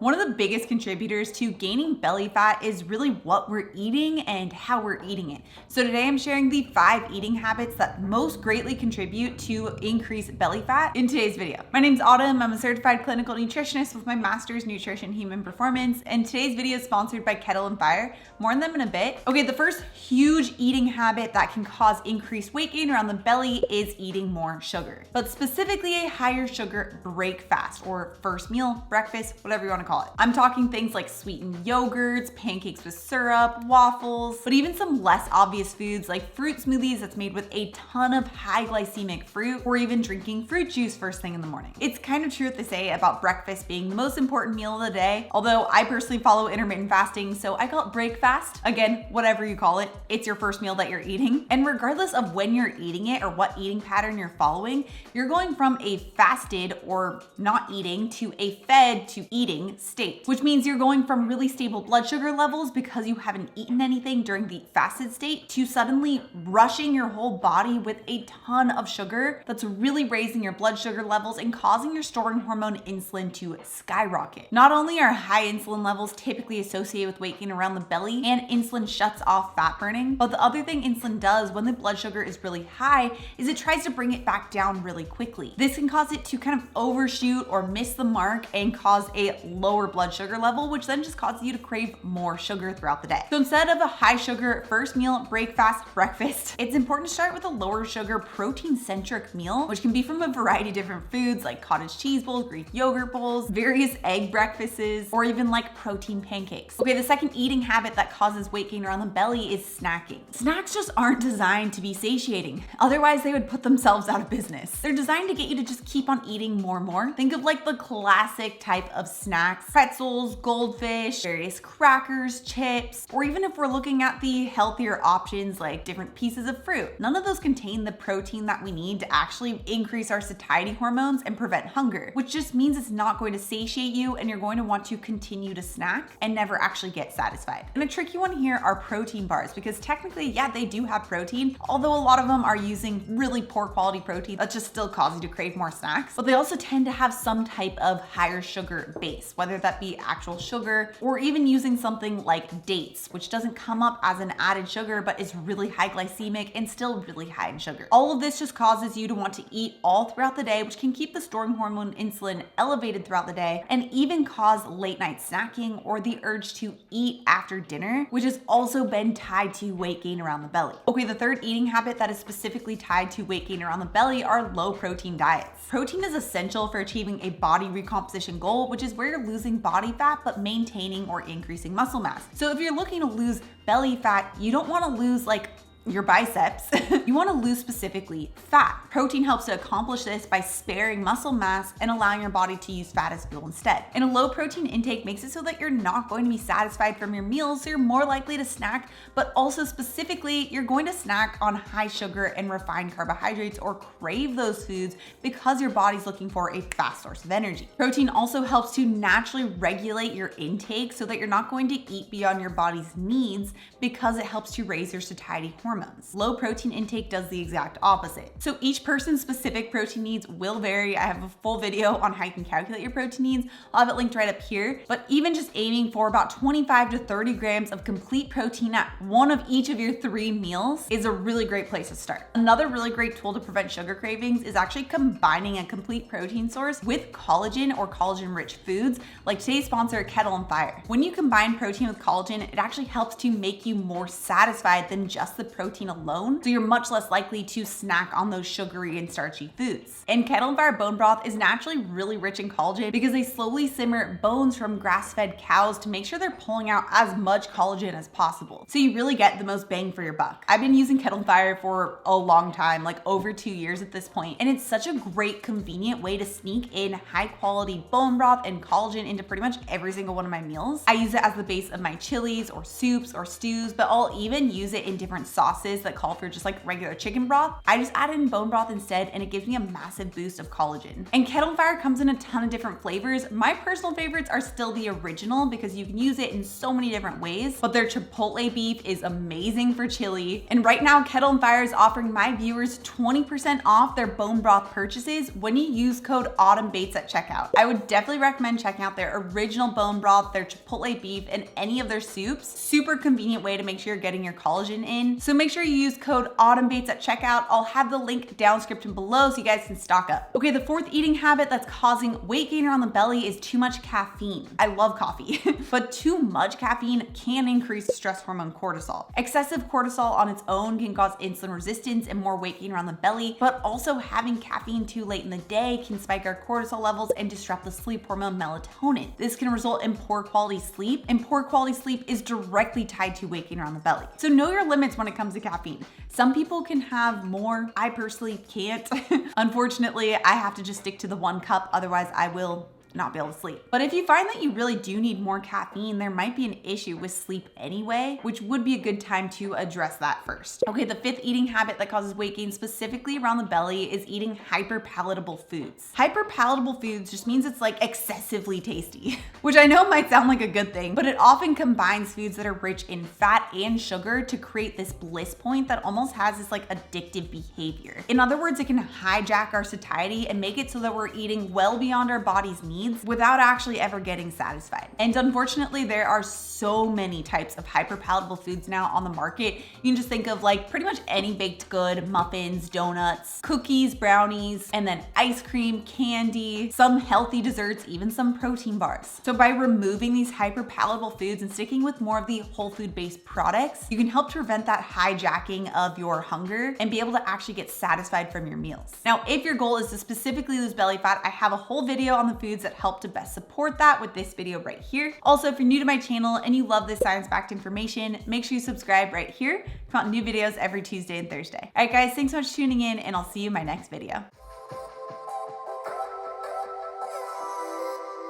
One of the biggest contributors to gaining belly fat is really what we're eating and how we're eating it. So today I'm sharing the 5 eating habits that most greatly contribute to increase belly fat in today's video. My name's Autumn. I'm a certified clinical nutritionist with my master's nutrition human performance, and today's video is sponsored by Kettle and Fire. More on them in a bit. Okay, the first huge eating habit that can cause increased weight gain around the belly is eating more sugar, but specifically a higher sugar breakfast or first meal, breakfast, whatever you want to call it. I'm talking things like sweetened yogurts, pancakes with syrup, waffles, but even some less obvious foods like fruit smoothies that's made with a ton of high glycemic fruit, or even drinking fruit juice first thing in the morning. It's kind of true what they say about breakfast being the most important meal of the day, although I personally follow intermittent fasting, so I call it breakfast. Again, whatever you call it, it's your first meal that you're eating. And regardless of when you're eating it or what eating pattern you're following, you're going from a fasted or not eating to a fed to eating state, which means you're going from really stable blood sugar levels because you haven't eaten anything during the fasted state to suddenly rushing your whole body with a ton of sugar that's really raising your blood sugar levels and causing your storing hormone insulin to skyrocket. Not only are high insulin levels typically associated with weight gain around the belly, and insulin shuts off fat burning, but the other thing insulin does when the blood sugar is really high is it tries to bring it back down really quickly. This can cause it to kind of overshoot or miss the mark and cause a lower blood sugar level, which then just causes you to crave more sugar throughout the day. So instead of a high sugar first meal, breakfast, it's important to start with a lower sugar protein centric meal, which can be from a variety of different foods like cottage cheese bowls, Greek yogurt bowls, various egg breakfasts, or even like protein pancakes. Okay, the second eating habit that causes weight gain around the belly is snacking. Snacks just aren't designed to be satiating. Otherwise, they would put themselves out of business. They're designed to get you to just keep on eating more and more. Think of like the classic type of snacks: pretzels, goldfish, various crackers, chips, or even if we're looking at the healthier options like different pieces of fruit. None of those contain the protein that we need to actually increase our satiety hormones and prevent hunger, which just means it's not going to satiate you and you're going to want to continue to snack and never actually get satisfied. And a tricky one here are protein bars, because technically, yeah, they do have protein, although a lot of them are using really poor quality protein that just still cause you to crave more snacks. But they also tend to have some type of higher sugar base, whether that be actual sugar or even using something like dates, which doesn't come up as an added sugar but is really high glycemic and still really high in sugar. All of this just causes you to want to eat all throughout the day, which can keep the storing hormone insulin elevated throughout the day and even cause late night snacking or the urge to eat after dinner, which has also been tied to weight gain around the belly. Okay, the third eating habit that is specifically tied to weight gain around the belly are low protein diets. Protein is essential for achieving a body recomposition goal, which is where you're losing body fat but maintaining or increasing muscle mass. So if you're looking to lose belly fat, you don't want to lose like your biceps. You want to lose specifically fat. Protein helps to accomplish this by sparing muscle mass and allowing your body to use fat as fuel instead. And a low protein intake makes it so that you're not going to be satisfied from your meals, so you're more likely to snack, but also specifically, you're going to snack on high sugar and refined carbohydrates or crave those foods because your body's looking for a fast source of energy. Protein also helps to naturally regulate your intake so that you're not going to eat beyond your body's needs, because it helps to raise your satiety hormones. Low protein intake does the exact opposite. So each person's specific protein needs will vary. I have a full video on how you can calculate your protein needs. I'll have it linked right up here. But even just aiming for about 25 to 30 grams of complete protein at one of each of your 3 meals is a really great place to start. Another really great tool to prevent sugar cravings is actually combining a complete protein source with collagen or collagen-rich foods, like today's sponsor, Kettle and Fire. When you combine protein with collagen, it actually helps to make you more satisfied than just the protein alone, so you're much less likely to snack on those sugary and starchy foods. And Kettle and Fire bone broth is naturally really rich in collagen because they slowly simmer bones from grass-fed cows to make sure they're pulling out as much collagen as possible, so you really get the most bang for your buck. I've been using Kettle and Fire for a long time, like over 2 years at this point, and it's such a great, convenient way to sneak in high quality bone broth and collagen into pretty much every single one of my meals. I use it as the base of my chilies or soups or stews, but I'll even use it in different sauces sauces that call for just like regular chicken broth, I just add in bone broth instead, and it gives me a massive boost of collagen. And Kettle Fire comes in a ton of different flavors. My personal favorites are still the original because you can use it in so many different ways, but their chipotle beef is amazing for chili. And right now, Kettle Fire is offering my viewers 20% off their bone broth purchases when you use code AUTUMNBAITS at checkout. I would definitely recommend checking out their original bone broth, their chipotle beef, and any of their soups. Super convenient way to make sure you're getting your collagen in. So make sure you use code AUTUMNBAITS at checkout. I'll have the link down description below so you guys can stock up. Okay, the fourth eating habit that's causing weight gain around the belly is too much caffeine. I love coffee, but too much caffeine can increase stress hormone cortisol. Excessive cortisol on its own can cause insulin resistance and more weight gain around the belly, but also having caffeine too late in the day can spike our cortisol levels and disrupt the sleep hormone melatonin. This can result in poor quality sleep, and poor quality sleep is directly tied to weight gain around the belly. So know your limits when it comes to caffeine. Some people can have more. I personally can't. Unfortunately, I have to just stick to the 1 cup, otherwise I will not be able to sleep. But if you find that you really do need more caffeine, there might be an issue with sleep anyway, which would be a good time to address that first. Okay, the fifth eating habit that causes weight gain specifically around the belly is eating hyperpalatable foods. Hyperpalatable foods just means it's like excessively tasty, which I know might sound like a good thing, but it often combines foods that are rich in fat and sugar to create this bliss point that almost has this like addictive behavior. In other words, it can hijack our satiety and make it so that we're eating well beyond our body's needs without actually ever getting satisfied. And unfortunately, there are so many types of hyperpalatable foods now on the market. You can just think of like pretty much any baked good, muffins, donuts, cookies, brownies, and then ice cream, candy, some healthy desserts, even some protein bars. So by removing these hyperpalatable foods and sticking with more of the whole food based products, you can help to prevent that hijacking of your hunger and be able to actually get satisfied from your meals. Now, if your goal is to specifically lose belly fat, I have a whole video on the foods that help to best support that with this video right here. Also, if you're new to my channel and you love this science-backed information, make sure you subscribe right here. Come out new videos every Tuesday and Thursday. All right, guys, thanks so much for tuning in, and I'll see you in my next video.